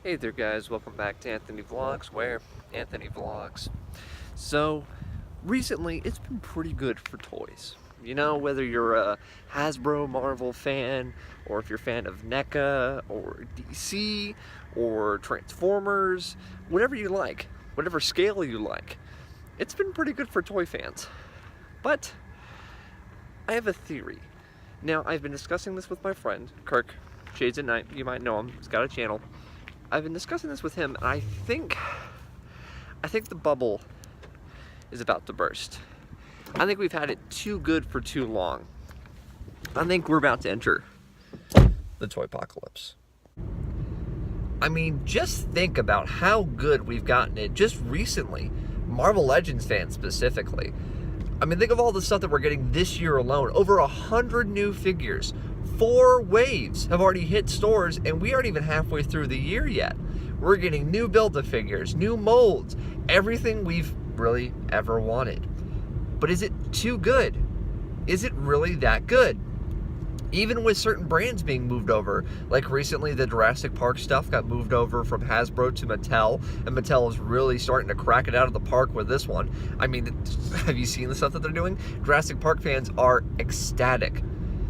Hey there guys, welcome back to Anthony Vlogs, where Anthony Vlogs. So, recently it's been pretty good for toys. You know, whether you're a Hasbro Marvel fan, or if you're a fan of NECA, or DC, or Transformers, whatever you like, whatever scale you like, it's been pretty good for toy fans. But, I have a theory. Now, I've been discussing this with my friend, Kirk, Shades at Night, you might know him, he's got a channel. I've been discussing this with him, and I think the bubble is about to burst. I think we've had it too good for too long. I think we're about to enter the toy apocalypse. I mean, just think about how good we've gotten it just recently. Marvel Legends fans specifically. I mean, think of all the stuff that we're getting this year alone. Over 100 new figures. 4 waves have already hit stores, and we aren't even halfway through the year yet. We're getting new Build-A-Figures, new molds, everything we've really ever wanted. But is it too good? Is it really that good? Even with certain brands being moved over, like recently the Jurassic Park stuff got moved over from Hasbro to Mattel, and Mattel is really starting to crack it out of the park with this one. I mean, have you seen the stuff that they're doing? Jurassic Park fans are ecstatic.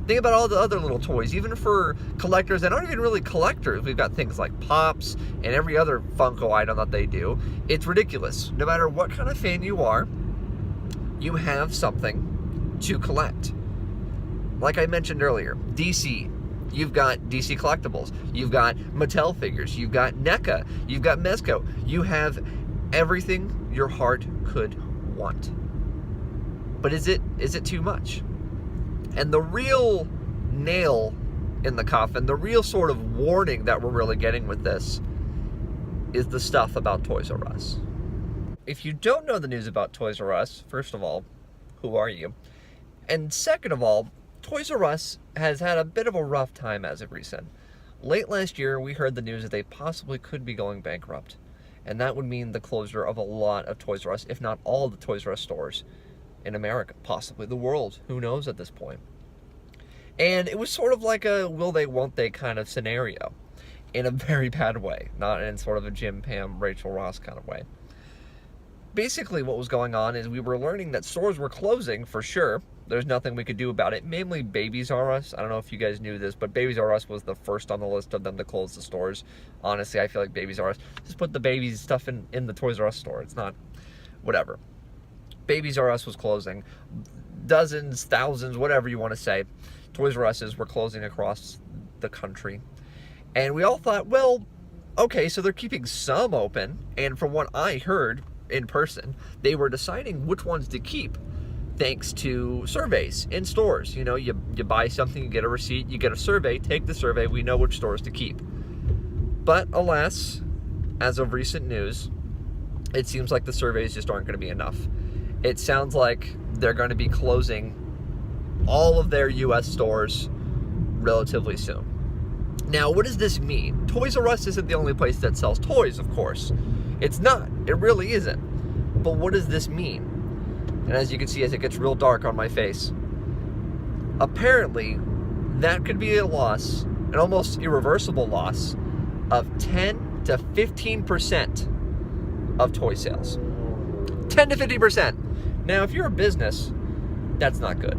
Think about all the other little toys, even for collectors that aren't even really collectors. We've got things like Pops and every other Funko item that they do. It's ridiculous. No matter what kind of fan you are, you have something to collect. Like I mentioned earlier, DC, you've got DC collectibles, you've got Mattel figures, you've got NECA, you've got Mezco. You have everything your heart could want. But is it too much? And the real nail in the coffin, the real sort of warning that we're really getting with this, is the stuff about Toys R Us. If you don't know the news about Toys R Us, first of all, who are you? And second of all, Toys R Us has had a bit of a rough time as of recent. Late last year, we heard the news that they possibly could be going bankrupt. And that would mean the closure of a lot of Toys R Us, if not all the Toys R Us stores in America, possibly the world. Who knows at this point? And it was sort of like a will they, won't they kind of scenario, in a very bad way, not in sort of a Jim, Pam, Rachel Ross kind of way. Basically what was going on is we were learning that stores were closing for sure. There's nothing we could do about it. Mainly Babies R Us. I don't know if you guys knew this, but Babies R Us was the first on the list of them to close the stores. Honestly, I feel like Babies R Us, just put the babies stuff in the Toys R Us store. It's not, whatever. Babies R Us was closing. Dozens, thousands, whatever you want to say, Toys R Us's were closing across the country. And we all thought, well, okay, so they're keeping some open. And from what I heard in person, they were deciding which ones to keep, thanks to surveys in stores. You know, you buy something, you get a receipt, you get a survey, take the survey, we know which stores to keep. But alas, as of recent news, it seems like the surveys just aren't going to be enough. It sounds like they're going to be closing all of their US stores relatively soon. Now, what does this mean? Toys R Us isn't the only place that sells toys, of course. It's not. It really isn't. But what does this mean? And as you can see, as it gets real dark on my face, apparently that could be a loss, an almost irreversible loss, of 10 to 15% of toy sales. 10 to 50%. Now, if you're a business, that's not good.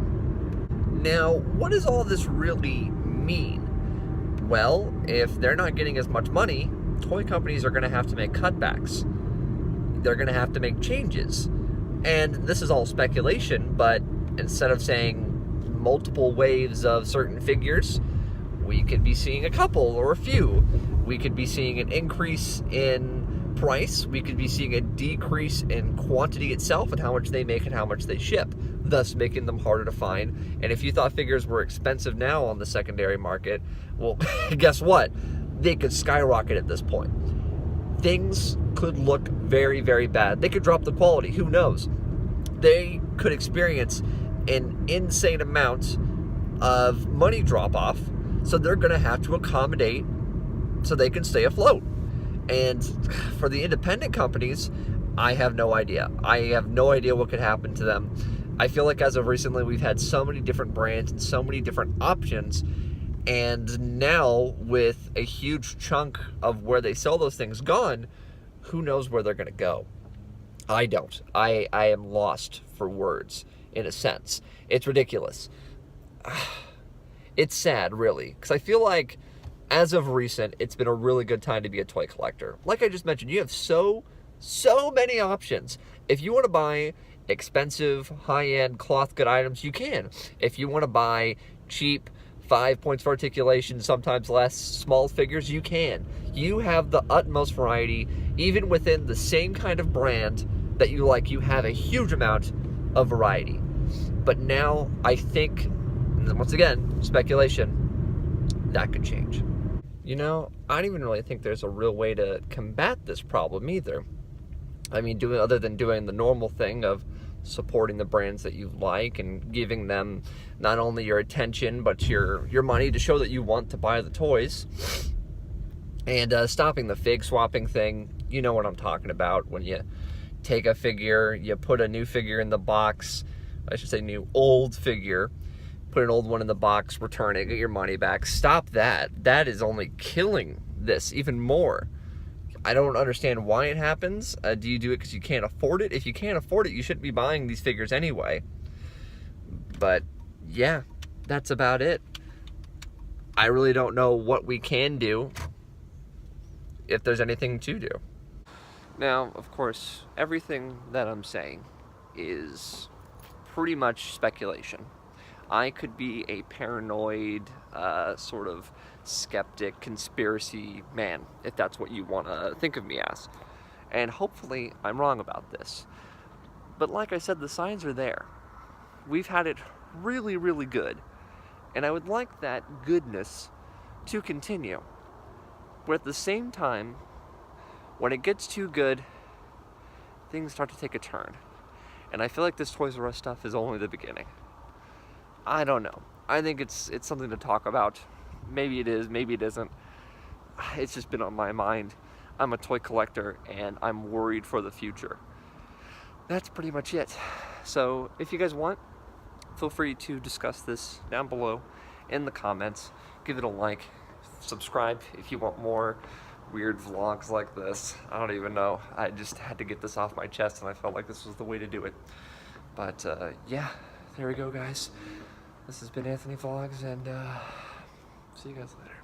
Now, what does all this really mean? Well, if they're not getting as much money, toy companies are going to have to make cutbacks. They're going to have to make changes. And this is all speculation, but instead of saying multiple waves of certain figures, we could be seeing a couple or a few. We could be seeing an increase in price. We could be seeing a decrease in quantity itself and how much they make and how much they ship, thus making them harder to find. And if you thought figures were expensive now on the secondary market, well, guess what? They could skyrocket at this point. Things could look very, very bad. They could drop the quality. Who knows? They could experience an insane amount of money drop off, so they're going to have to accommodate so they can stay afloat. And for the independent companies, I have no idea. I have no idea what could happen to them. I feel like as of recently, we've had so many different brands and so many different options, And now, with a huge chunk of where they sell those things gone, who knows where they're going to go? I don't. I am lost for words, in a sense. It's ridiculous. It's sad, really, because I feel like, as of recent, it's been a really good time to be a toy collector. Like I just mentioned, you have so many options. If you want to buy expensive, high-end cloth good items, you can. If you want to buy cheap, 5 points of articulation, sometimes less, small figures, you can. You have the utmost variety, even within the same kind of brand that you like. You have a huge amount of variety. But now, I think, once again, speculation, that could change. You know, I don't even really think there's a real way to combat this problem either. I mean, other than doing the normal thing of supporting the brands that you like and giving them not only your attention but your money to show that you want to buy the toys, and stopping the fig swapping thing. You know what I'm talking about. When you take a figure, you put a new figure in the box, I should say old figure, put an old one in the box, return it, get your money back. Stop that. That is only killing this even more. I don't understand why it happens. Do you do it because you can't afford it? If you can't afford it, you shouldn't be buying these figures anyway. But yeah, that's about it. I really don't know what we can do, if there's anything to do. Now, of course, everything that I'm saying is pretty much speculation. I could be a paranoid, sort of skeptic, conspiracy man, if that's what you want to think of me as. And hopefully I'm wrong about this. But like I said, the signs are there. We've had it really, really good. And I would like that goodness to continue. But at the same time, when it gets too good, things start to take a turn. And I feel like this Toys R Us stuff is only the beginning. I don't know. I think it's something to talk about. Maybe it is, maybe it isn't. It's just been on my mind. I'm a toy collector and I'm worried for the future. That's pretty much it. So if you guys want, feel free to discuss this down below in the comments. Give it a like. Subscribe if you want more weird vlogs like this. I don't even know. I just had to get this off my chest and I felt like this was the way to do it. But yeah, there we go, guys. This has been Anthony Vlogs, and see you guys later.